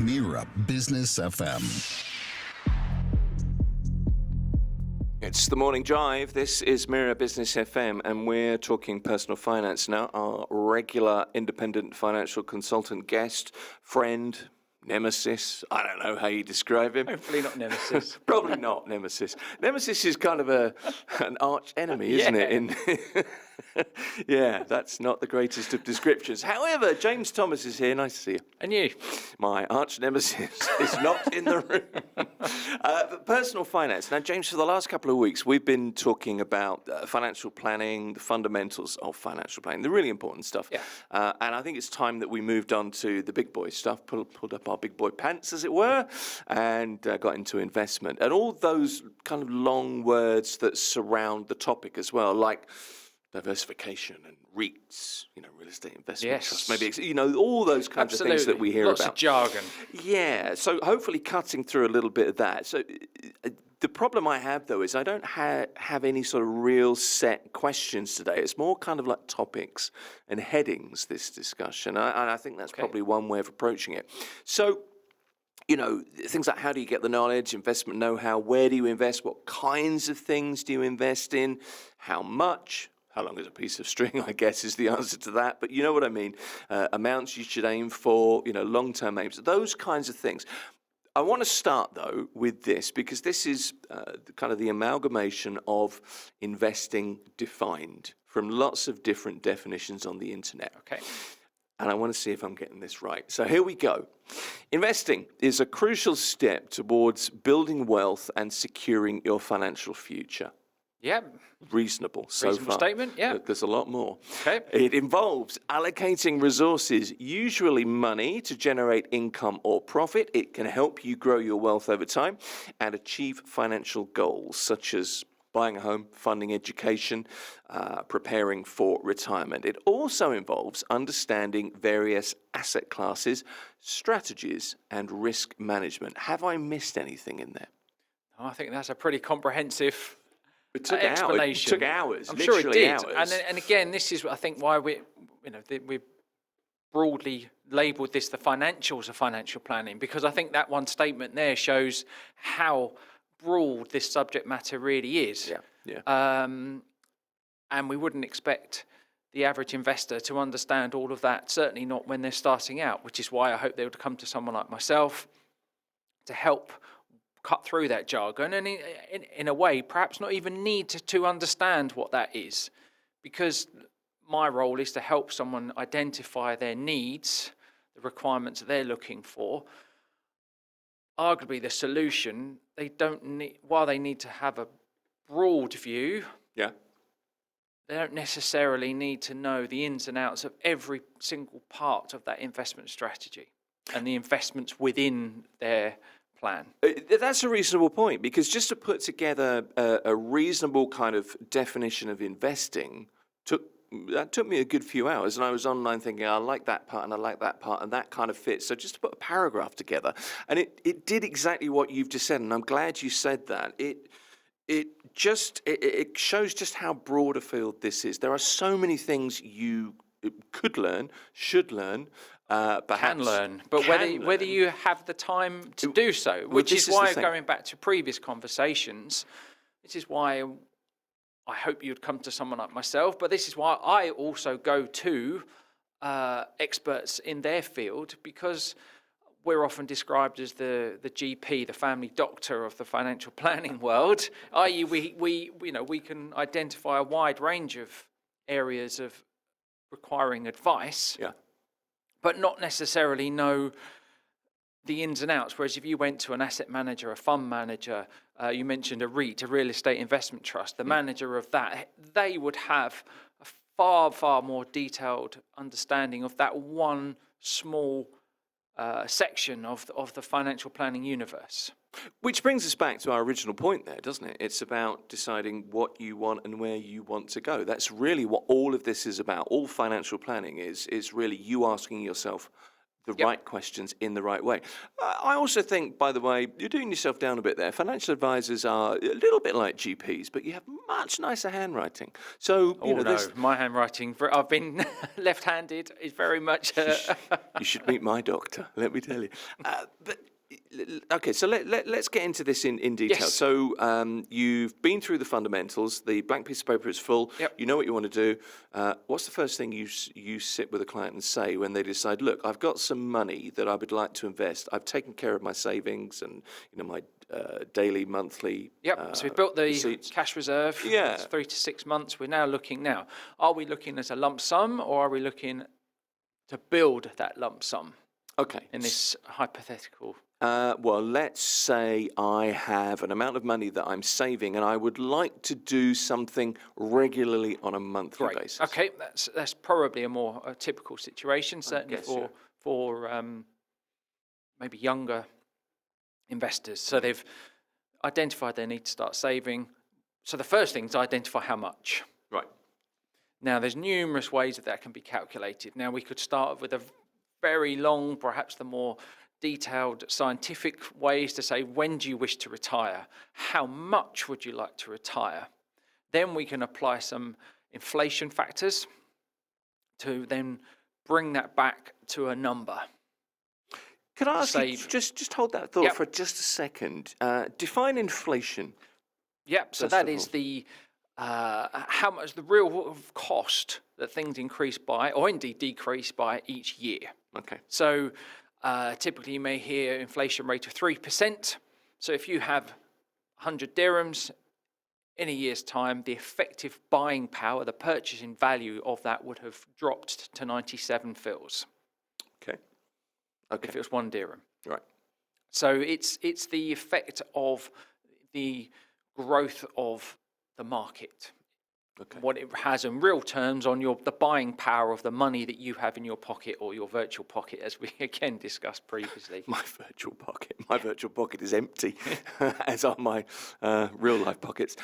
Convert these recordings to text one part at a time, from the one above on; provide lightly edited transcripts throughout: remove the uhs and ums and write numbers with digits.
Mira Business FM. It's the morning drive. This is Mira Business FM, and we're talking personal finance now. Our regular independent financial consultant guest, friend, nemesis, I don't know how you describe him. Hopefully not nemesis. Probably not nemesis. Nemesis is kind of an arch enemy, isn't it? Yeah, that's not the greatest of descriptions. However, James Thomas is here. Nice to see you. And you? My arch nemesis is not in the room. Personal finance. Now, James, for the last couple of weeks, we've been talking about financial planning, the fundamentals of financial planning, the really important stuff. Yeah. And I think it's time that we moved on to the big boy stuff, pulled up our big boy pants, as it were, and got into investment. And all those kind of long words that surround the topic as well, like diversification and REITs, real estate investment trusts, maybe, all those kinds of things that we hear Lots about. of jargon. Yeah, so hopefully cutting through a little bit of that. So the problem I have, though, is I don't have any sort of real set questions today. It's more kind of like topics and headings, this discussion. And I think that's probably one way of approaching it. So, things like how do you get the knowledge, investment know-how, where do you invest, what kinds of things do you invest in, how much, how long is a piece of string, I guess, is the answer to that. But you know what I mean. Amounts you should aim for, long-term aims, those kinds of things. I want to start, though, with this, because this is kind of the amalgamation of investing defined from lots of different definitions on the internet. Okay. And I want to see if I'm getting this right. So here we go. Investing is a crucial step towards building wealth and securing your financial future. Yeah. Reasonable so Reasonable far. statement, yeah. But there's a lot more. Okay. It involves allocating resources, usually money, to generate income or profit. It can help you grow your wealth over time and achieve financial goals, such as buying a home, funding education, preparing for retirement. It also involves understanding various asset classes, strategies, and risk management. Have I missed anything in there? Oh, I think that's a pretty comprehensive It explanation. took hours. I'm sure it did. Hours. And again, this is, I think, why we broadly labelled this the financials of financial planning, because I think that one statement there shows how broad this subject matter really is. Yeah. And we wouldn't expect the average investor to understand all of that, certainly not when they're starting out, which is why I hope they would come to someone like myself to help cut through that jargon and in a way perhaps not even need to understand what that is, because my role is to help someone identify their needs, the requirements that they're looking for. Arguably the solution, they don't need, while they need to have a broad view, they don't necessarily need to know the ins and outs of every single part of that investment strategy and the investments within their plan. That's a reasonable point, because just to put together a reasonable kind of definition of investing took me a good few hours, and I was online thinking, I like that part and I like that part, and that kind of fits. So just to put a paragraph together, and it did exactly what you've just said, and I'm glad you said that. It shows just how broad a field this is. There are so many things you could learn, should learn, perhaps can learn, but whether you have the time to do so, which is why, going back to previous conversations, this is why I hope you'd come to someone like myself, but this is why I also go to experts in their field, because we're often described as the GP, the family doctor of the financial planning world, i.e. we can identify a wide range of areas of requiring advice, but not necessarily know the ins and outs. Whereas if you went to an asset manager, a fund manager, you mentioned a REIT, a real estate investment trust, the manager of that, they would have a far, far more detailed understanding of that one small section of the financial planning universe. Which brings us back to our original point there, doesn't it? It's about deciding what you want and where you want to go. That's really what all of this is about. All financial planning is really you asking yourself the right questions in the right way. I also think, by the way, you're doing yourself down a bit there. Financial advisors are a little bit like GPs, but you have much nicer handwriting. So, my handwriting, I've been left-handed, is very much... You should meet my doctor, let me tell you. Okay, so let's get into this in detail. Yes. So you've been through the fundamentals. The blank piece of paper is full. Yep. You know what you want to do. What's the first thing you sit with a client and say when they decide, look, I've got some money that I would like to invest. I've taken care of my savings and my daily, monthly. Yep. So we've built the receipts. cash reserve. Yeah. It's 3 to 6 months. We're now looking now. Are we looking as a lump sum, or are we looking to build that lump sum? Okay. In this hypothetical. Well, let's say I have an amount of money that I'm saving, and I would like to do something regularly on a monthly basis. Okay, that's probably a typical situation, certainly for maybe younger investors. So they've identified they need to start saving. So the first thing is identify how much. Right. Now, there's numerous ways that can be calculated. Now, we could start with a very long, perhaps the more detailed scientific ways to say, when do you wish to retire? How much would you like to retire? Then we can apply some inflation factors to then bring that back to a number. Could I ask you, just hold that thought for just a second. Define inflation. Yep, so that is the how much the real cost that things increase by, or indeed decrease by each year. Okay. So typically you may hear inflation rate of 3%. So if you have 100 dirhams in a year's time, the effective buying power, the purchasing value of that would have dropped to 97 fils. Okay. If it was 1 dirham. Right. So it's the effect of the growth of the market. Okay. What it has in real terms on the buying power of the money that you have in your pocket or your virtual pocket, as we again discussed previously. My virtual pocket is empty, as are my real life pockets.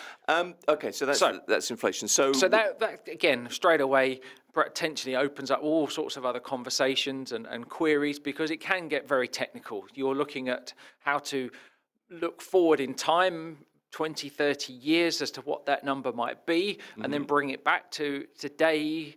Okay, so that's inflation. So that again, straight away, potentially opens up all sorts of other conversations and queries, because it can get very technical. You're looking at how to look forward in time, 20, 30 years, as to what that number might be, and then bring it back to today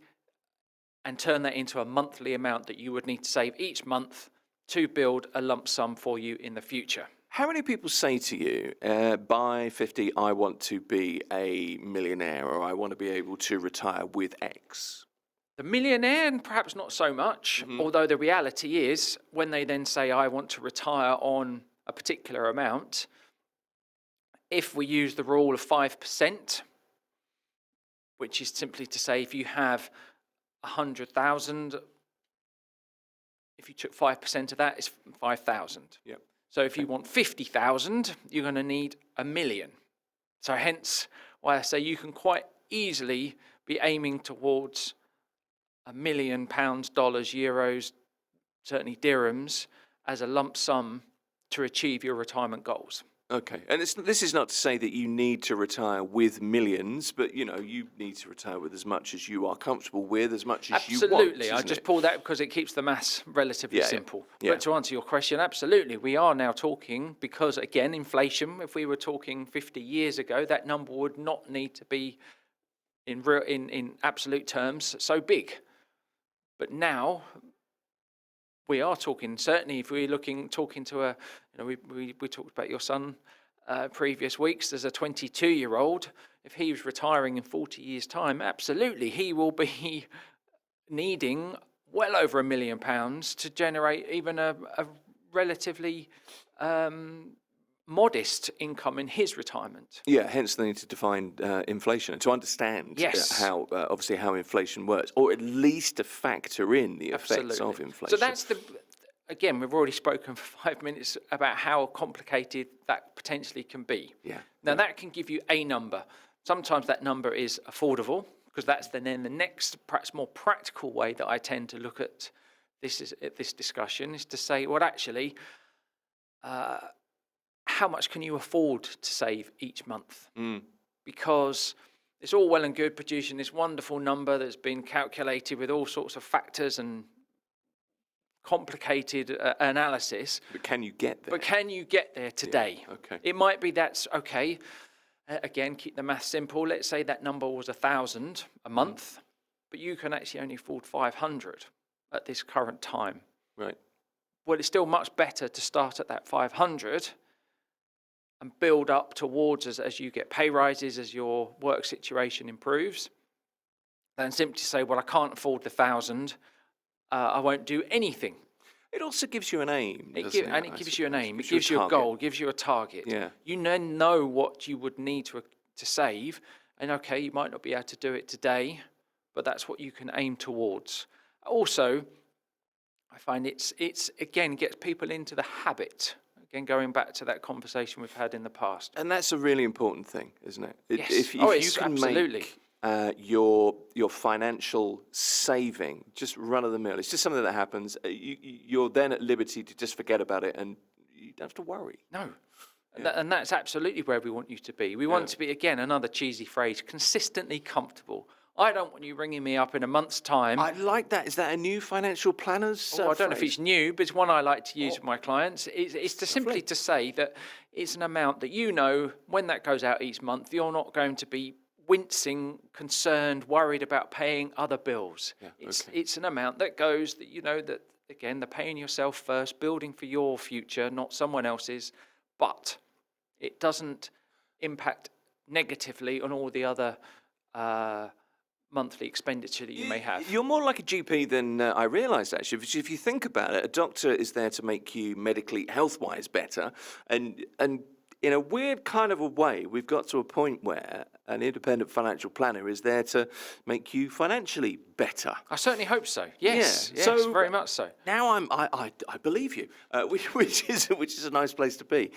and turn that into a monthly amount that you would need to save each month to build a lump sum for you in the future. How many people say to you, by 50, I want to be a millionaire, or I want to be able to retire with X? The millionaire, and perhaps not so much, although the reality is, when they then say, I want to retire on a particular amount, if we use the rule of 5%, which is simply to say, if you have 100,000, if you took 5% of that, it's 5,000. Yep. So if you want 50,000, you're going to need 1 million. So hence why I say you can quite easily be aiming towards £1 million, dollars, euros, certainly dirhams, as a lump sum to achieve your retirement goals. Okay, and this is not to say that you need to retire with millions, but you need to retire with as much as you are comfortable with, as much as you want. Absolutely, I just pull that because it keeps the maths relatively simple. Yeah. But to answer your question, absolutely, we are now talking, because again, inflation, if we were talking 50 years ago, that number would not need to be in absolute terms so big. But now we are talking, certainly if we're talking to we talked about your son previous weeks. There's a 22-year-old. If he was retiring in 40 years' time, absolutely, he will be needing well over £1 million to generate even a relatively modest income in his retirement. Yeah, hence they need to define inflation and to understand how inflation works, or at least to factor in the effects of inflation. So that's again, we've already spoken for 5 minutes about how complicated that potentially can be. Yeah. Now that can give you a number. Sometimes that number is affordable, because that's then the next, perhaps more practical way that I tend to look at this discussion is to say, well, actually, how much can you afford to save each month? Because it's all well and good producing this wonderful number that's been calculated with all sorts of factors and complicated analysis. But can you get there? But can you get there today? Yeah, okay. It might be that's okay. Again, keep the math simple. Let's say that number was 1,000 a month, but you can actually only afford 500 at this current time. Right. Well, it's still much better to start at that 500 and build up towards as you get pay rises, as your work situation improves, than simply say, well, I can't afford the 1,000, I won't do anything. It also gives you an aim, It doesn't and it, it I gives you an suppose? aim. It gives you a goal, gives you a target. Yeah. You then know what you would need to save, and okay, you might not be able to do it today, but that's what you can aim towards. Also, I find it's again gets people into the habit. Again, going back to that conversation we've had in the past. And that's a really important thing, isn't it? Yes. If you can absolutely. make your financial saving just run of the mill, it's just something that happens. You're then at liberty to just forget about it, and you don't have to worry. No. And that's absolutely where we want you to be. We want to be, again, another cheesy phrase, consistently comfortable. I don't want you ringing me up in a month's time. I like that. Is that a new financial planner's I don't know if phrase? it's new, but it's one I like to use with my clients. It's to simply to say that it's an amount that you know when that goes out each month, you're not going to be wincing, concerned, worried about paying other bills. Yeah, It's an amount that goes that you know that, again, they're paying yourself first, building for your future, not someone else's, but it doesn't impact negatively on all the other monthly expenditure that you may have. You're more like a GP than I realised, actually. If you think about it, a doctor is there to make you medically, health-wise better, and in a weird kind of a way, we've got to a point where an independent financial planner is there to make you financially better. I certainly hope so. Yes, Yeah. yes, So very much so. Now I believe you, which is a nice place to be.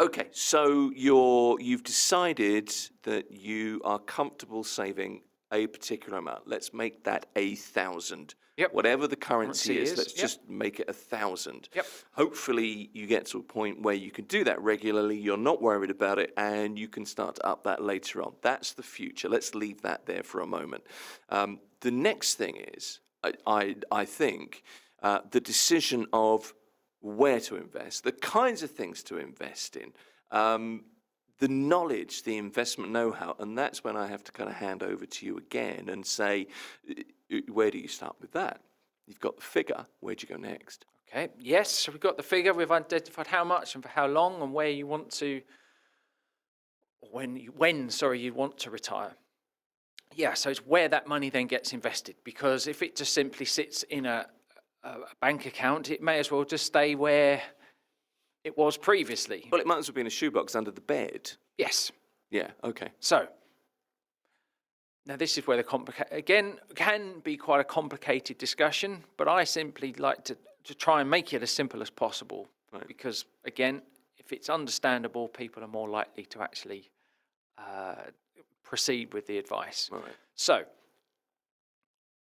Okay, so you've decided that you are comfortable saving a particular amount. Let's make that 1,000. Yep. Whatever the currency is, let's yep. just make it 1,000. Yep. Hopefully you get to a point where you can do that regularly, you're not worried about it, and you can start to up that later on. That's the future. Let's leave that there for a moment. The next thing is, I think, the decision of where to invest, the kinds of things to invest in, the knowledge, the investment know-how, and that's when I have to kind of hand over to you again and say, where do you start with that? You've got the figure, where do you go next? Okay, yes, so we've got the figure, we've identified how much and for how long and where you want to, when you want to retire. Yeah, so it's where that money then gets invested, because if it just simply sits in a bank account, it may as well just stay where it was previously. Well, it might as well be in a shoebox under the bed. Yes. Yeah, okay. So, now this is where again, can be quite a complicated discussion, but I simply like to try and make it as simple as possible. Right. Because, again, if it's understandable, people are more likely to actually proceed with the advice. Right. So,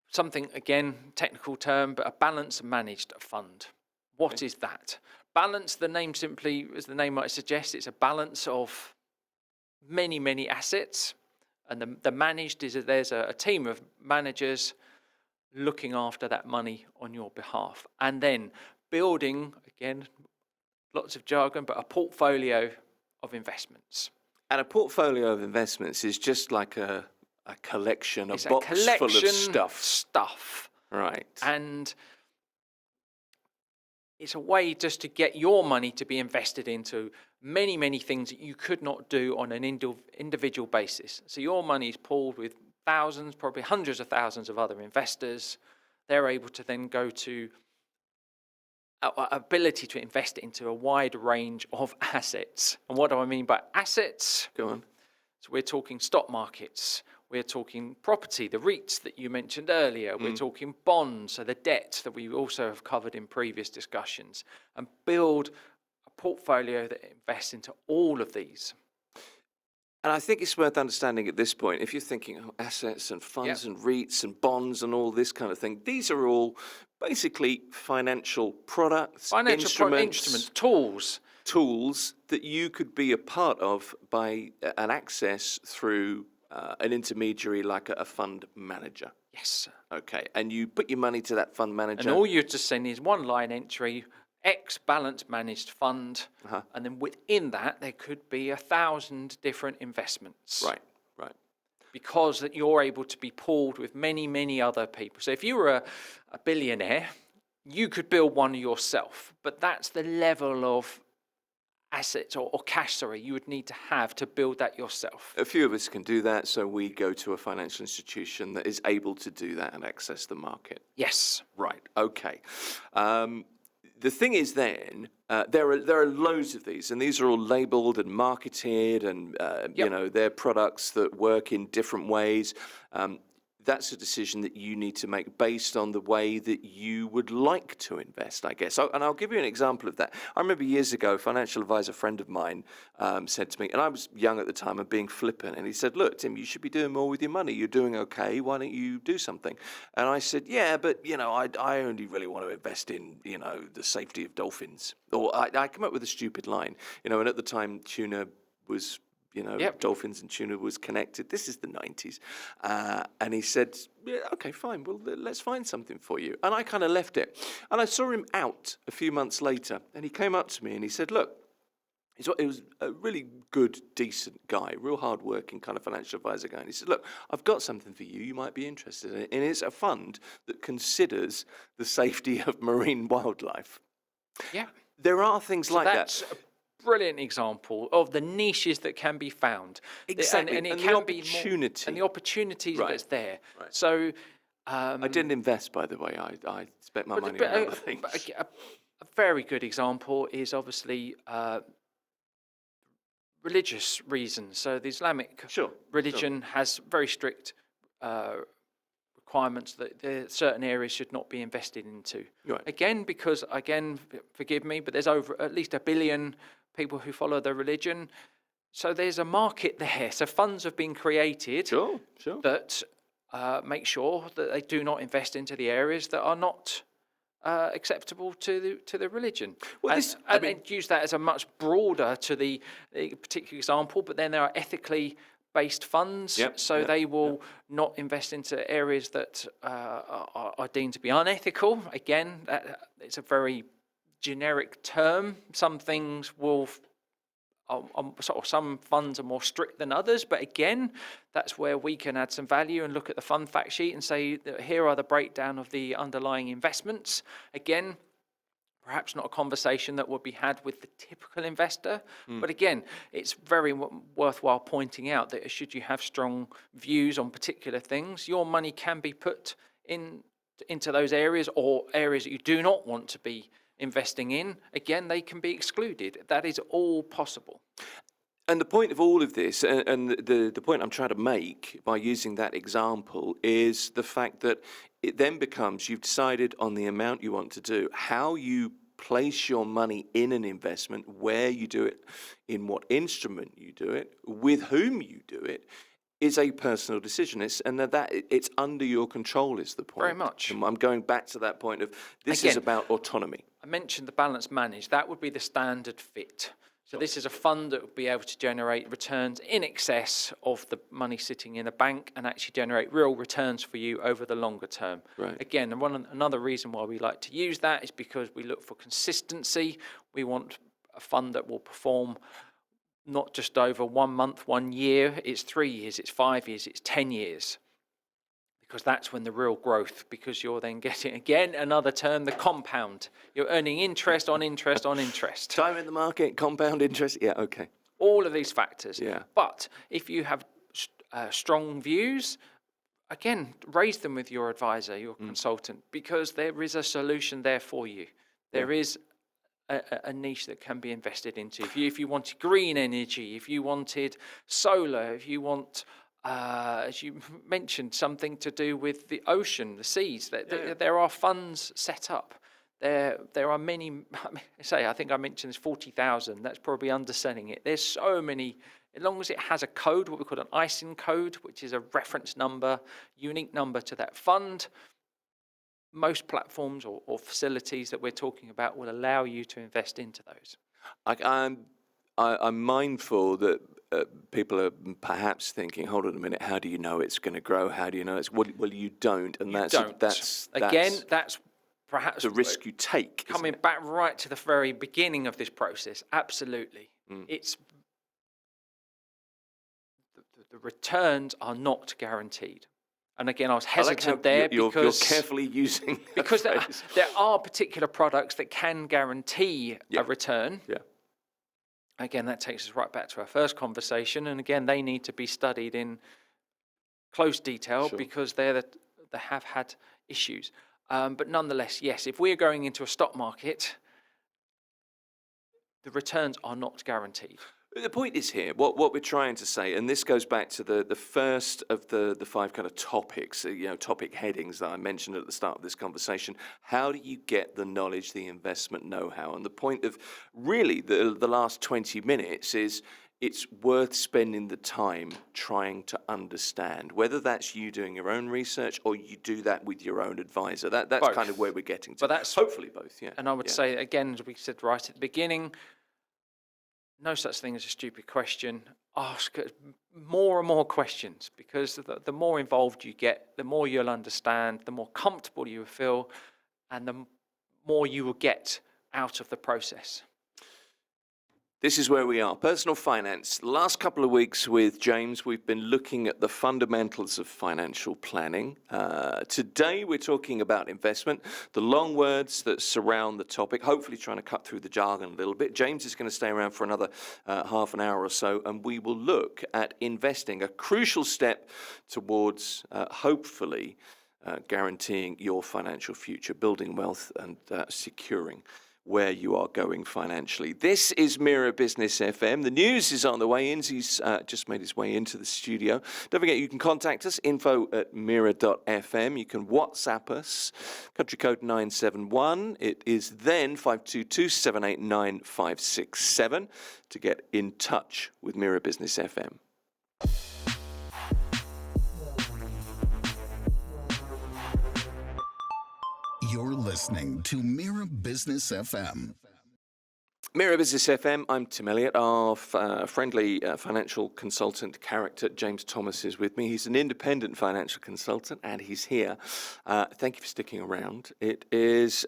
something, again, technical term, but a balanced managed fund. What is that? Balance, the name simply, as the name might suggest, it's a balance of many, many assets. And the managed is that there's a team of managers looking after that money on your behalf. And then building, again, lots of jargon, but a portfolio of investments. And a portfolio of investments is just like a collection, It's a box collection full of stuff. Right. And it's a way just to get your money to be invested into many, many things that you could not do on an individual basis. So your money is pooled with thousands, probably hundreds of thousands of other investors. They're able to then go to ability to invest into a wide range of assets. And what do I mean by assets? Go on. So we're talking stock markets, we're talking property, the REITs that you mentioned earlier, we're talking bonds, so the debt that we also have covered in previous discussions, and build a portfolio that invests into all of these. And I think it's worth understanding at this point, if you're thinking assets and funds and REITs and bonds and all this kind of thing, these are all basically financial products, instruments, tools that you could be a part of by an access through an intermediary like a fund manager. Yes. Okay, and you put your money to that fund manager. And all you're just sending is one line entry, X balance managed fund, and then within that there could be 1,000 different investments. Right. Because that you're able to be pooled with many, many other people. So if you were a billionaire, you could build one yourself, but that's the level of assets or cash, you would need to have to build that yourself. A few of us can do that, so we go to a financial institution that is able to do that and access the market. Yes. Right, okay. The thing is then, there are loads of these, and these are all labelled and marketed, and they're products that work in different ways. That's a decision that you need to make based on the way that you would like to invest, I guess. And I'll give you an example of that. I remember years ago, a financial advisor friend of mine said to me, and I was young at the time and being flippant, and he said, look, Tim, you should be doing more with your money. You're doing okay. Why don't you do something? And I said, yeah, but, I only really want to invest in, the safety of dolphins. Or I come up with a stupid line, and at the time, tuna was... dolphins and tuna was connected. This is the 90s. And he said, yeah, okay, fine. Well, let's find something for you. And I kind of left it. And I saw him out a few months later. And he came up to me and he said, look, he was a really good, decent guy, real hard-working kind of financial advisor guy. And he said, look, I've got something for you might be interested in. And it's a fund that considers the safety of marine wildlife. Yeah. There are things like that. Brilliant example of the niches that can be found. Exactly, and the opportunity. And the opportunities that's there. Right. So... I didn't invest, by the way. I spent my money on other things. A very good example is obviously religious reasons. So the Islamic religion has very strict requirements that certain areas should not be invested into. Right. Again, forgive me, but there's over at least 1 billion people who follow the religion. So there's a market there. So funds have been created that make sure that they do not invest into the areas that are not acceptable to the religion. Well, and use that as a much broader to the particular example, but then there are ethically based funds, they will not invest into areas that are deemed to be unethical. Again, it's a very generic term. Some things will, some funds are more strict than others, but again, that's where we can add some value and look at the fund fact sheet and say that here are the breakdown of the underlying investments. Again, perhaps not a conversation that would be had with the typical investor, but again, it's very worthwhile pointing out that should you have strong views on particular things, your money can be put into those areas or areas that you do not want to be investing in. Again, they can be excluded. That is all possible. And the point of all of this, and the point I'm trying to make by using that example, is the fact that it then becomes you've decided on the amount you want to do, how you place your money in an investment, where you do it, in what instrument you do it, with whom you do it, is a personal decision. It's under your control is the point. Very much. And I'm going back to that point of this is about autonomy. I mentioned the balance managed. That would be the standard fit. So this is a fund that would be able to generate returns in excess of the money sitting in a bank and actually generate real returns for you over the longer term. Right. Again, another reason why we like to use that is because we look for consistency. We want a fund that will perform not just over 1 month, 1 year, it's 3 years, it's 5 years, it's 10 years. Because that's when the real growth, because you're then getting, again, another term, the compound. You're earning interest on interest on interest. Time in the market, compound interest, yeah, okay. All of these factors. Yeah. But if you have strong views, again, raise them with your advisor, your consultant, because there is a solution there for you. There is a niche that can be invested into. If you wanted green energy, if you wanted solar, if you want... as you mentioned, something to do with the ocean, the seas. There are funds set up. There are many. I think I mentioned there's 40,000. That's probably underselling it. There's so many. As long as it has a code, what we call an ISIN code, which is a reference number, unique number to that fund. Most platforms or facilities that we're talking about will allow you to invest into those. I'm mindful that people are perhaps thinking, hold on a minute, how do you know it's going to grow? How do you know it's... Well, you don't. And that's perhaps the risk you take. Coming back right to the very beginning of this process, absolutely. It's the returns are not guaranteed. And again, I was hesitant there you're because carefully using because there are particular products that can guarantee a return. Yeah. Again, that takes us right back to our first conversation, and again, they need to be studied in close detail because they have had issues. But nonetheless, yes, if we're going into a stock market, the returns are not guaranteed. The point is here, what we're trying to say, and this goes back to the first of the 5 kind of topics, topic headings that I mentioned at the start of this conversation. How do you get the knowledge, the investment know-how? And the point of really the last 20 minutes is it's worth spending the time trying to understand, whether that's you doing your own research or you do that with your own advisor. That's both. Kind of where we're getting to. But that's hopefully both, yeah. And I would say, again, as we said right at the beginning, no such thing as a stupid question. Ask more and more questions, because the more involved you get, the more you'll understand, the more comfortable you will feel, and the more you will get out of the process. This is where we are. Personal finance. Last couple of weeks with James, we've been looking at the fundamentals of financial planning. Today, we're talking about investment, the long words that surround the topic, hopefully trying to cut through the jargon a little bit. James is going to stay around for another half an hour or so, and we will look at investing, a crucial step towards, hopefully, guaranteeing your financial future, building wealth and securing where you are going financially. This is Mira Business FM. The news is on the way in. He's just made his way into the studio. Don't forget, you can contact us, info@mira.fm. You can WhatsApp us, country code 971. It is then 522-789-567 to get in touch with Mira Business FM. You're listening to Mira Business FM. Mira Business FM, I'm Tim Elliott. Our friendly financial consultant character, James Thomas, is with me. He's an independent financial consultant, and he's here. Thank you for sticking around. It is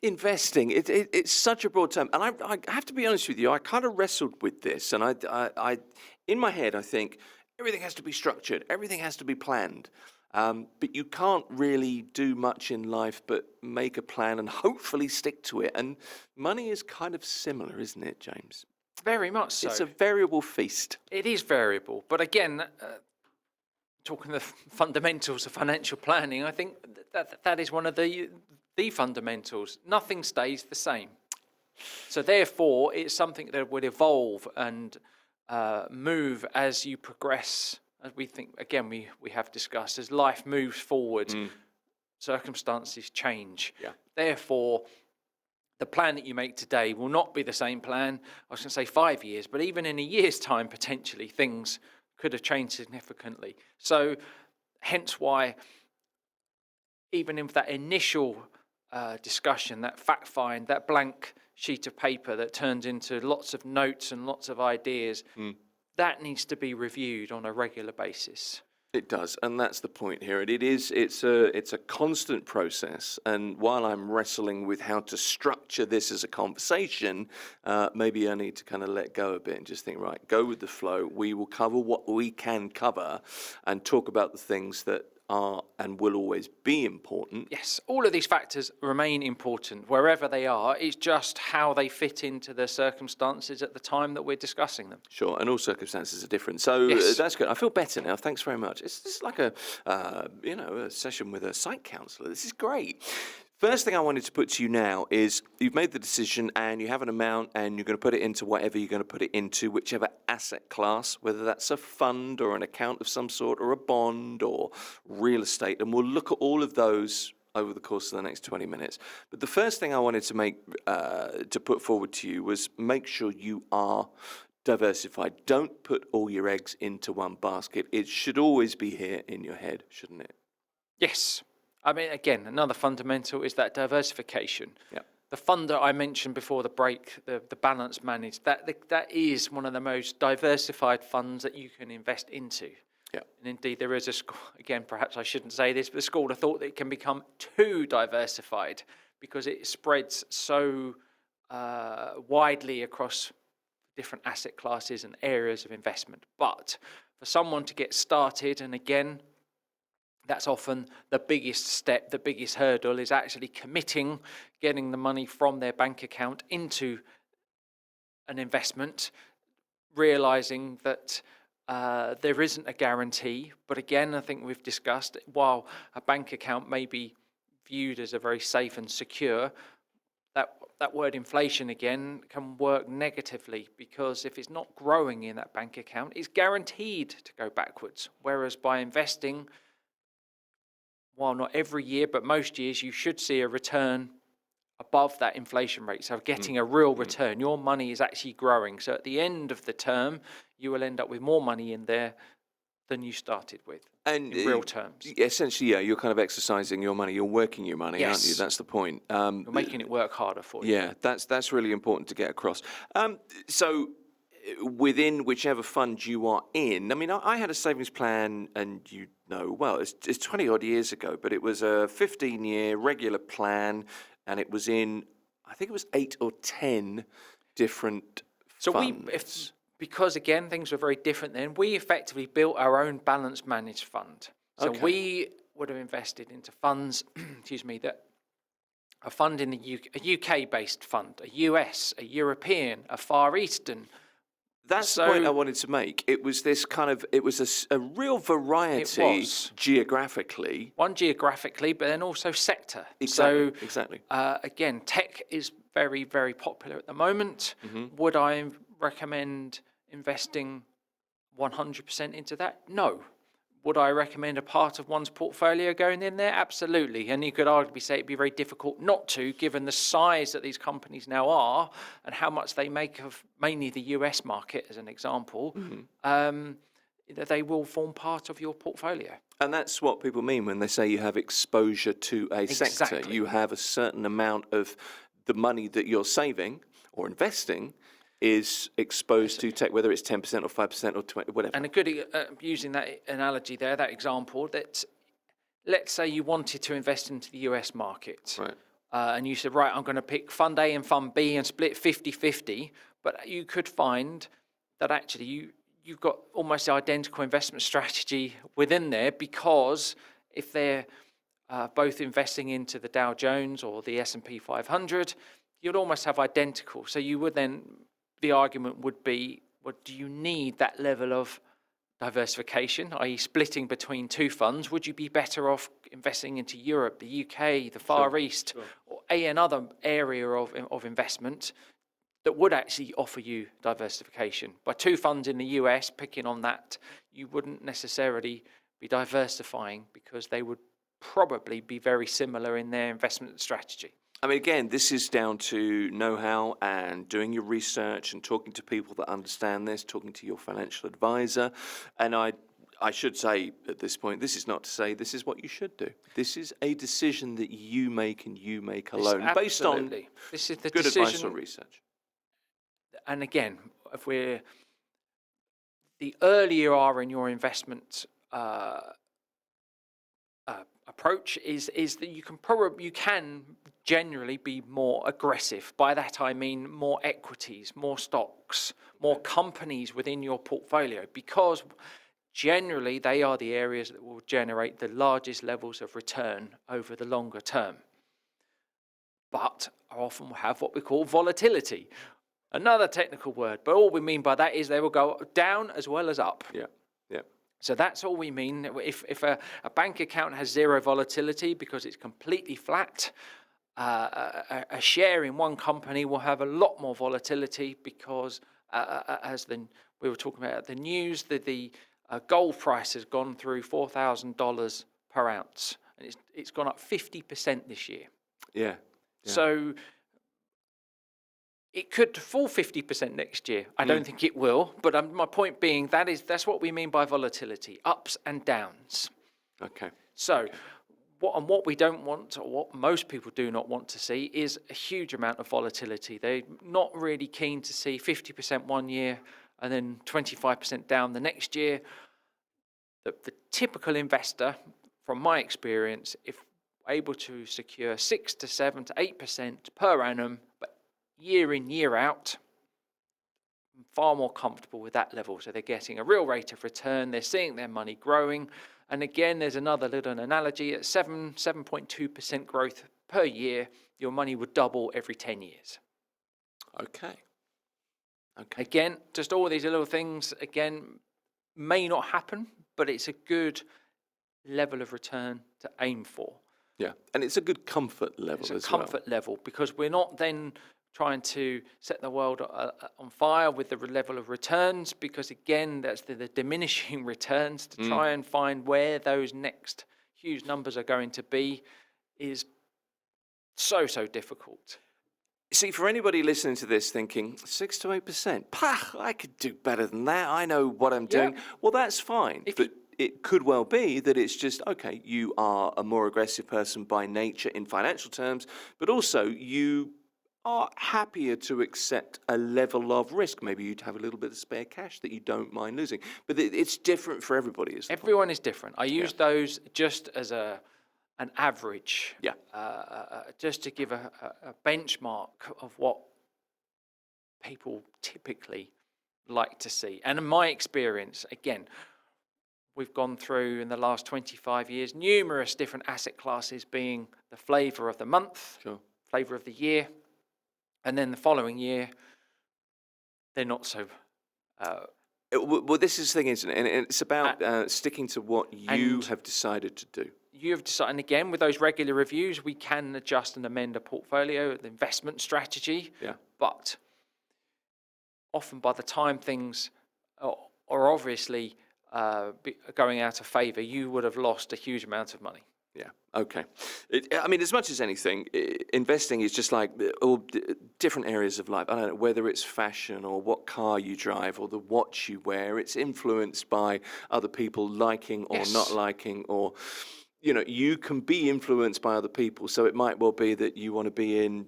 investing. It's such a broad term. And I have to be honest with you, I kind of wrestled with this. And I in my head, I think everything has to be structured. Everything has to be planned. But you can't really do much in life but make a plan and hopefully stick to it. And money is kind of similar, isn't it, James? Very much so. It's a variable feast. It is variable. But again, talking the fundamentals of financial planning, I think that is one of the fundamentals. Nothing stays the same. So therefore, it's something that would evolve and move as you progress. As we think, again, we have discussed, as life moves forward, circumstances change. Yeah. Therefore, the plan that you make today will not be the same plan, I was going to say 5 years, but even in a year's time, potentially, things could have changed significantly. So, hence why, even in that initial discussion, that fact find, that blank sheet of paper that turns into lots of notes and lots of ideas, that needs to be reviewed on a regular basis. It does, and that's the point here. It's a constant process, and while I'm wrestling with how to structure this as a conversation, maybe I need to kind of let go a bit and just think, right, go with the flow. We will cover what we can cover and talk about the things that are and will always be important. Yes, all of these factors remain important wherever they are. It's just how they fit into the circumstances at the time that we're discussing them. Sure, and all circumstances are different. So that's good. I feel better now. Thanks very much. It's like a session with a psych counsellor. This is great. First thing I wanted to put to you now is you've made the decision and you have an amount and you're going to put it into whatever you're going to put it into, whichever asset class, whether that's a fund or an account of some sort or a bond or real estate. And we'll look at all of those over the course of the next 20 minutes. But the first thing I wanted to put forward to you was make sure you are diversified. Don't put all your eggs into one basket. It should always be here in your head, shouldn't it? Yes. I mean, again, another fundamental is that diversification. Yep. the fund that I mentioned before the break, the balance managed, that is one of the most diversified funds that you can invest into. Yeah. And indeed, there is a school, again, perhaps I shouldn't say this, but a school of thought that it can become too diversified because it spreads so widely across different asset classes and areas of investment. But for someone to get started, and again, that's often the biggest step, the biggest hurdle is actually committing, getting the money from their bank account into an investment, realizing that there isn't a guarantee. But again, I think we've discussed, while a bank account may be viewed as a very safe and secure, that word inflation again can work negatively, because if it's not growing in that bank account, it's guaranteed to go backwards. Whereas by investing, while not every year, but most years, you should see a return above that inflation rate. So getting a real return, your money is actually growing. So at the end of the term, you will end up with more money in there than you started with, and in real terms. Essentially, yeah, you're kind of exercising your money. You're working your money, aren't you? That's the point. You're making it work harder for you. Yeah, that's really important to get across. So within whichever fund you are in, I mean, I had a savings plan, and well, it's 20 odd years ago, but it was a 15-year regular plan, and it was in, I think it was 8 or 10 different funds. Because again, things were very different then, we effectively built our own balance managed fund. So we would have invested into funds, that a fund in the UK, a UK-based fund, a US, a European, a Far Eastern. That's the point I wanted to make. It was this it was a real variety geographically. One geographically, but then also sector. Exactly. Again, tech is very, very popular at the moment. Mm-hmm. Would I recommend investing 100% into that? No. Would I recommend a part of one's portfolio going in there? Absolutely. And you could arguably say it'd be very difficult not to, given the size that these companies now are and how much they make of mainly the US market, as an example, that they will form part of your portfolio. And that's what people mean when they say you have exposure to a sector. You have a certain amount of the money that you're saving or investing is exposed to tech, whether it's 10% or 5% or 20, whatever. And a good, using that analogy there, that example, that let's say you wanted to invest into the US market. Right. And you said, right, I'm going to pick Fund A and Fund B and split 50-50. But you could find that actually you've got almost identical investment strategy within there, because if they're both investing into the Dow Jones or the S&P 500, you'd almost have identical. So you would then, the argument would be, well, do you need that level of diversification, i.e. splitting between two funds? Would you be better off investing into Europe, the UK, the Far East, or another area of investment that would actually offer you diversification? By two funds in the US, picking on that, you wouldn't necessarily be diversifying, because they would probably be very similar in their investment strategy. I mean, again, this is down to know-how and doing your research and talking to people that understand this, talking to your financial advisor. And I should say at this point, this is not to say this is what you should do. This is a decision that you make, and you make alone, based on this is the good decision, advice or research. And again, the earlier you are in your investment approach is that you can generally be more aggressive. By that I mean more equities, more stocks, more companies within your portfolio, because generally they are the areas that will generate the largest levels of return over the longer term, but often will have what we call volatility. Another technical word, but all we mean by that is they will go down as well as up. Yeah. So that's all we mean. If a bank account has zero volatility because it's completely flat, a share in one company will have a lot more volatility, because we were talking about the news, the gold price has gone through $4,000 per ounce, and it's gone up 50% this year. Yeah. So it could fall 50% next year. I don't think it will, but my point being that's what we mean by volatility, ups and downs. Okay. So what we don't want, or what most people do not want to see, is a huge amount of volatility. They're not really keen to see 50% one year and then 25% down the next year. The typical investor, from my experience, if able to secure 6 to 7 to 8% per annum, but year in, year out, I'm far more comfortable with that level. So they're getting a real rate of return, they're seeing their money growing. And again, there's another little analogy: at 7.2% growth per year, your money would double every 10 years. Okay. Again, just all these little things, again, may not happen, but it's a good level of return to aim for. Yeah, and it's a good comfort level as well. It's a comfort level, because we're not then trying to set the world on fire with the level of returns, because again, that's the diminishing returns. To try and find where those next huge numbers are going to be is so difficult. See, for anybody listening to this thinking 6 to 8%, I could do better than that. I know what I'm doing. Well, that's fine. But it could well be that it's just, okay, you are a more aggressive person by nature in financial terms, but also you are happier to accept a level of risk. Maybe you'd have a little bit of spare cash that you don't mind losing. But it's different for everybody. Everyone is different. I use those just as an average, just to give a benchmark of what people typically like to see. And in my experience, again, we've gone through in the last 25 years numerous different asset classes being the flavour of the month, flavour of the year, and then the following year, they're not so. Well, this is the thing, isn't it? And it's about sticking to what you have decided to do. You have decided, and again, with those regular reviews, we can adjust and amend a portfolio, the investment strategy. Yeah. But often, by the time things are obviously going out of favour, you would have lost a huge amount of money. Yeah. Okay. I mean, as much as anything, investing is just like all different areas of life. I don't know whether it's fashion or what car you drive or the watch you wear. It's influenced by other people liking or not liking, or you can be influenced by other people. So it might well be that you want to be in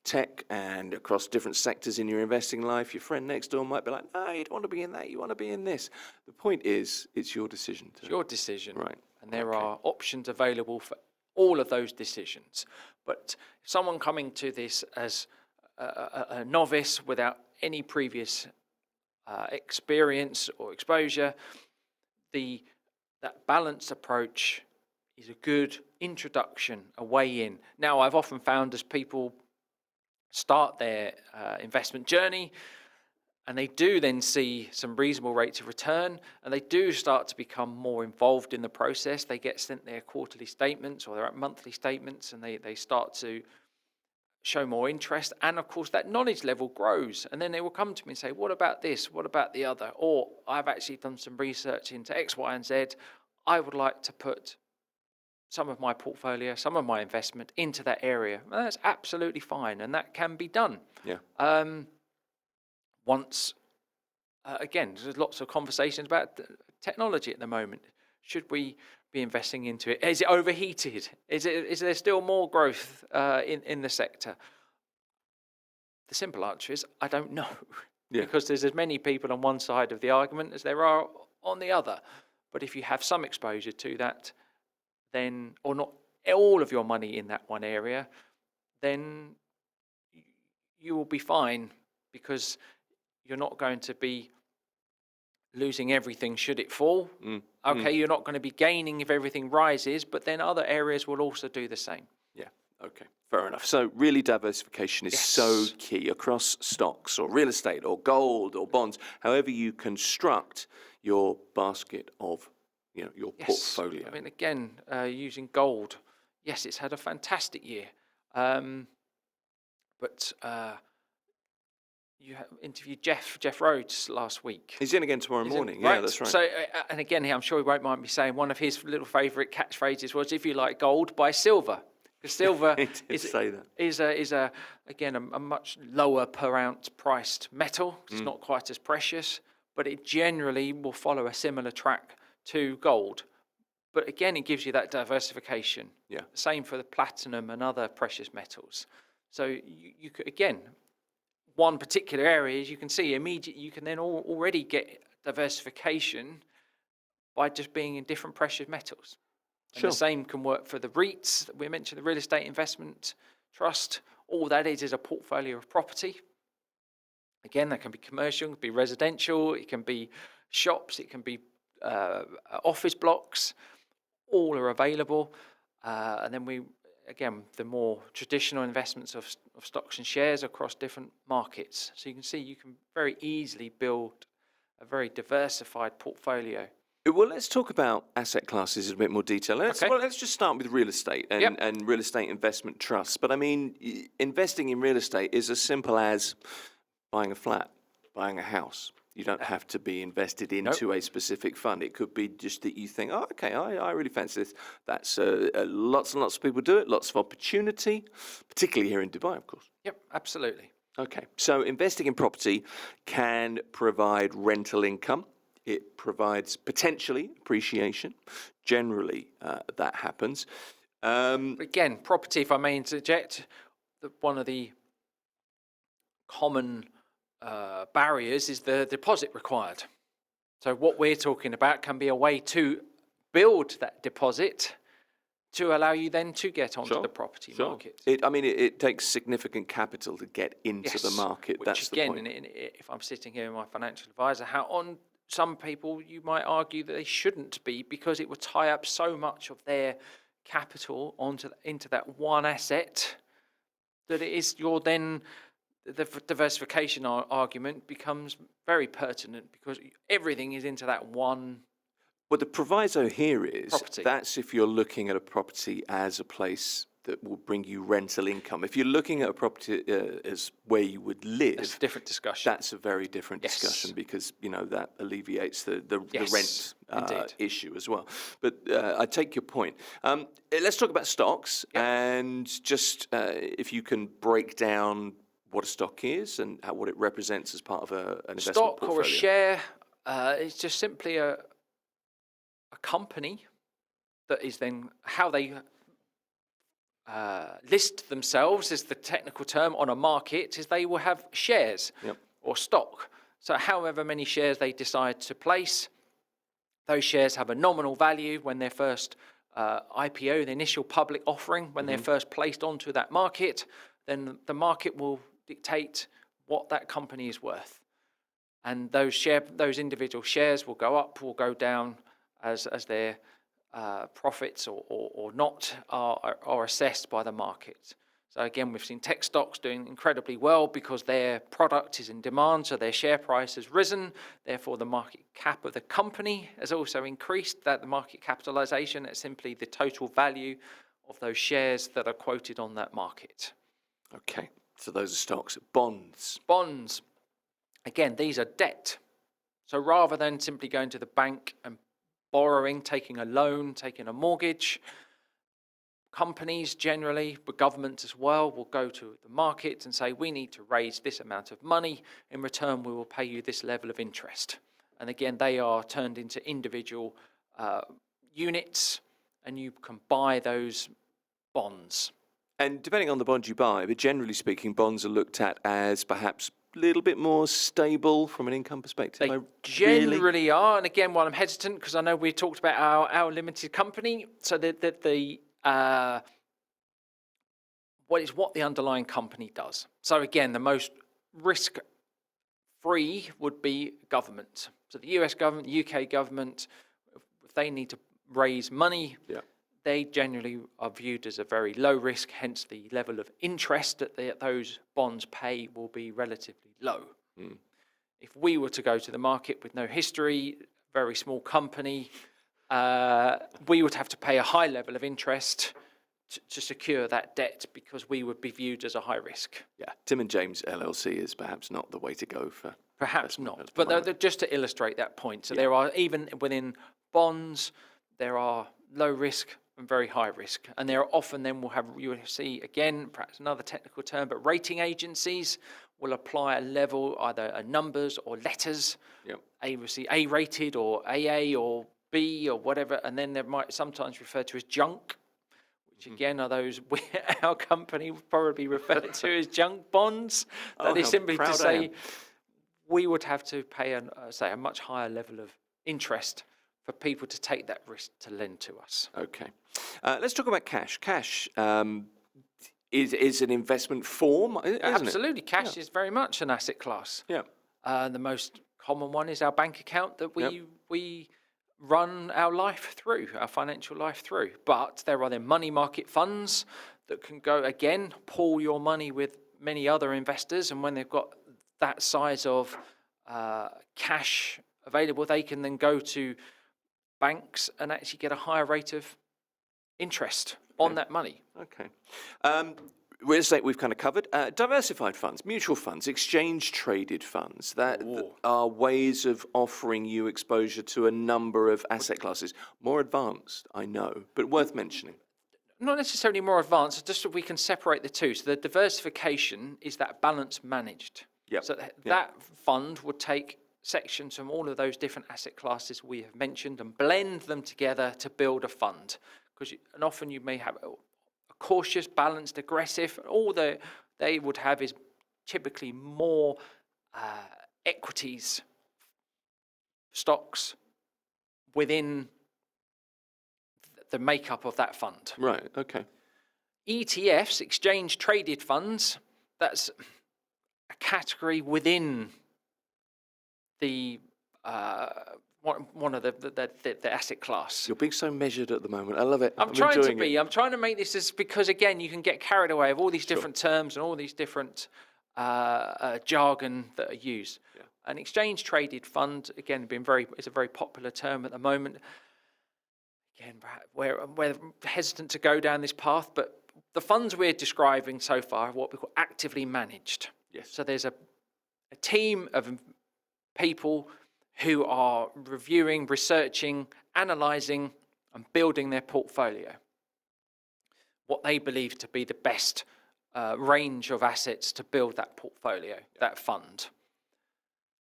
tech and across different sectors in your investing life. Your friend next door might be like, no, you don't want to be in that. You want to be in this. The point is, it's your decision. It's your decision. Right. And there are options available for all of those decisions. But if someone coming to this as a novice without any previous experience or exposure, that balanced approach is a good introduction, a way in. Now, I've often found as people start their investment journey, and they do then see some reasonable rates of return, and they do start to become more involved in the process. They get sent their quarterly statements or their monthly statements, and they start to show more interest. And of course, that knowledge level grows. And then they will come to me and say, what about this? What about the other? Or I've actually done some research into X, Y, and Z. I would like to put some of my portfolio, some of my investment into that area. Well, that's absolutely fine, and that can be done. Yeah. Once, again, there's lots of conversations about technology at the moment. Should we be investing into it? Is it overheated? Is there still more growth in the sector? The simple answer is, I don't know. Because there's as many people on one side of the argument as there are on the other. But if you have some exposure to that, then, or not all of your money in that one area, then you will be fine, because you're not going to be losing everything should it fall. You're not going to be gaining if everything rises, but then other areas will also do the same. Yeah, okay, fair enough. So really diversification is so key across stocks or real estate or gold or bonds, however you construct your basket of your portfolio. I mean, again, using gold, yes, it's had a fantastic year. But you interviewed Jeff Rhodes last week. He's in again tomorrow morning. Right. Yeah, that's right. So, and again, I'm sure he won't mind me saying one of his little favourite catchphrases was, "If you like gold, buy silver." Because silver is a much lower per ounce priced metal. It's not quite as precious, but it generally will follow a similar track to gold. But again, it gives you that diversification. Yeah. Same for the platinum and other precious metals. So you could, again, one particular area, as you can see, immediately you can then already get diversification by just being in different precious metals. And Sure. the same can work for the REITs that we mentioned, the real estate investment trust. All that is a portfolio of property. Again, that can be commercial, it can be residential, it can be shops, it can be office blocks. All are available. And then the more traditional investments of stocks and shares across different markets. So you can see you can very easily build a very diversified portfolio. Well, let's talk about asset classes in a bit more detail. Let's just start with real estate and real estate investment trusts. But I mean, investing in real estate is as simple as buying a flat, buying a house. You don't have to be invested into a specific fund. It could be just that you think, oh, okay, I really fancy this. That's lots and lots of people do it, lots of opportunity, particularly here in Dubai, of course. Yep, absolutely. Okay, so investing in property can provide rental income. It provides potentially appreciation. Generally, that happens. Again, property, if I may interject, one of the common barriers is the deposit required. So what we're talking about can be a way to build that deposit to allow you then to get onto the property market. It takes significant capital to get into the market. Which that's again, the point. if I'm sitting here with my financial advisor hat on, some people you might argue that they shouldn't be, because it would tie up so much of their capital into that one asset that the diversification argument becomes very pertinent, because everything is into that one. Well, the proviso here is property. That's if you're looking at a property as a place that will bring you rental income. If you're looking at a property as where you would live, That's a different discussion. That's a very different discussion, because that alleviates the rent issue as well. But I take your point. Let's talk about stocks, and just if you can break down what a stock is and what it represents as part of an investment stock portfolio. or a share is just simply a company that is then how they list themselves, is the technical term on a market, is they will have shares or stock. So however many shares they decide to place, those shares have a nominal value when they're first IPO, the initial public offering, when they're first placed onto that market. Then the market will dictate what that company is worth, and those individual shares will go up, will go down as their profits or not are assessed by the market. So again, we've seen tech stocks doing incredibly well because their product is in demand, so their share price has risen. Therefore, the market cap of the company has also increased. That the market capitalization is simply the total value of those shares that are quoted on that market. Okay, so those are stocks. Bonds. Bonds. Again, these are debt. So rather than simply going to the bank and borrowing, taking a loan, taking a mortgage, companies generally, but governments as well, will go to the market and say, we need to raise this amount of money. In return, we will pay you this level of interest. And again, they are turned into individual units, and you can buy those bonds. And depending on the bond you buy, but generally speaking, bonds are looked at as perhaps a little bit more stable from an income perspective. They generally are. And again, while I'm hesitant, because I know we talked about our limited company, so what the underlying company does. So again, the most risk-free would be government. So the US government, the UK government, if they need to raise money, they generally are viewed as a very low risk, hence the level of interest that those bonds pay will be relatively low. If we were to go to the market with no history, very small company, we would have to pay a high level of interest to secure that debt, because we would be viewed as a high risk. Yeah, Tim and James LLC is perhaps not the way to go for. Perhaps not, but just to illustrate that point. So there are, even within bonds, there are low risk and very high risk, and there are often you will see again, perhaps another technical term, but rating agencies will apply a level, either a numbers or letters. A rated or AA or B or whatever, and then there might sometimes refer to as junk, which again are those our company would probably refer to as junk bonds. That is simply to say we would have to pay a much higher level of interest for people to take that risk to lend to us. Okay. Let's talk about cash. Cash is an investment form, isn't Absolutely. it? Cash is very much an asset class. Yeah. The most common one is our bank account that we run our life through, our financial life through. But there are then money market funds that can go, again, pool your money with many other investors, and when they've got that size of cash available, they can then go to banks and actually get a higher rate of interest on that money. Okay. Real estate we've kind of covered. Diversified funds, mutual funds, exchange-traded funds. That are ways of offering you exposure to a number of asset classes. More advanced, I know, but worth mentioning. Not necessarily more advanced, just so we can separate the two. So the diversification is that balance managed. Yep. So that fund would take sections from all of those different asset classes we have mentioned and blend them together to build a fund. And often you may have a cautious, balanced, aggressive. All they would have is typically more equities, stocks within the makeup of that fund. Right, okay. ETFs, exchange traded funds, that's a category within the one of the asset class. You're being so measured at the moment. I love it. I'm trying to be. I'm trying to make this because, again, you can get carried away of all these different terms and all these different jargon that are used. Yeah. An exchange traded fund, again, is a very popular term at the moment. Again, we're hesitant to go down this path, but the funds we're describing so far are what we call actively managed. Yes. So there's a team of people who are reviewing, researching, analysing, and building their portfolio. What they believe to be the best range of assets to build that portfolio, that fund.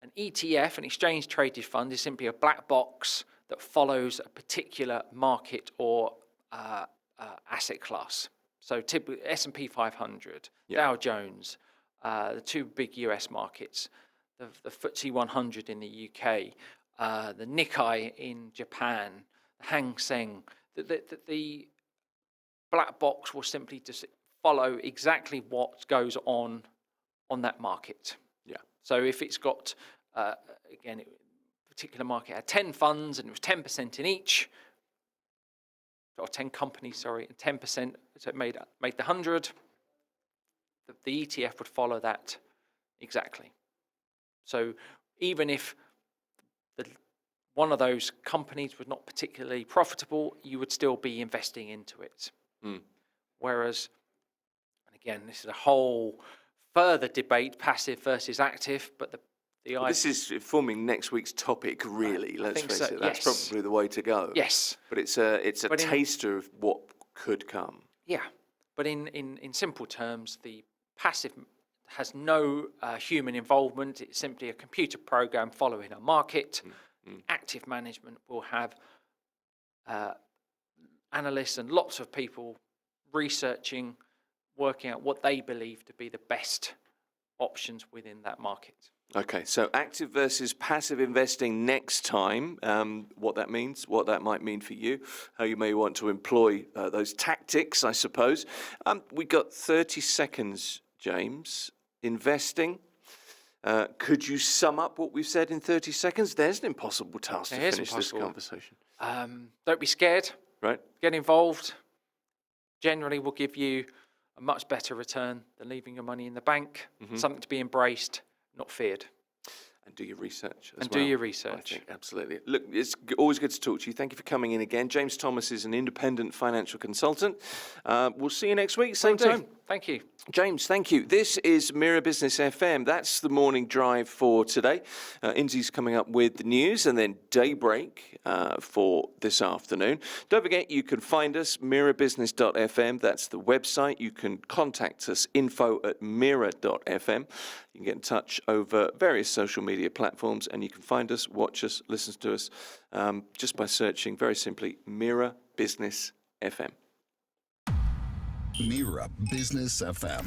An ETF, an exchange traded fund, is simply a black box that follows a particular market or asset class. So typically S&P 500, Dow Jones, the two big US markets, the FTSE 100 in the UK, the Nikkei in Japan, the Hang Seng. The black box will simply just follow exactly what goes on that market. Yeah. So if it's got, again, particular market had 10 funds and it was 10% in each, or 10 companies, sorry, and 10%, so it made the 100, the ETF would follow that exactly. So even if one of those companies was not particularly profitable, you would still be investing into it. Whereas, and again, this is a whole further debate, passive versus active, but this is forming next week's topic, really. Let's face it. That's probably the way to go. Yes. But it's a taster of what could come. Yeah. But in simple terms, the passive has no human involvement. It's simply a computer program following a market. Active management will have analysts and lots of people researching, working out what they believe to be the best options within that market. Okay, so active versus passive investing next time, what that means, what that might mean for you, how you may want to employ those tactics, I suppose. We got 30 seconds, James. Investing. Could you sum up what we've said in 30 seconds? There's an impossible task to finish this conversation. Don't be scared. Right. Get involved. Generally will give you a much better return than leaving your money in the bank. Something to be embraced, not feared. And do your research as well. Do your research. I think, absolutely. Look, it's always good to talk to you. Thank you for coming in again. James Thomas is an independent financial consultant. We'll see you next week, same time. Thank you. James, thank you. This is Mira Business FM. That's the morning drive for today. Inzi's coming up with the news, and then Daybreak for this afternoon. Don't forget, you can find us, mirabusiness.fm. That's the website. You can contact us, info@mira.fm. You can get in touch over various social media platforms, and you can find us, watch us, listen to us, just by searching, very simply, Mira Business FM. Mira Business FM.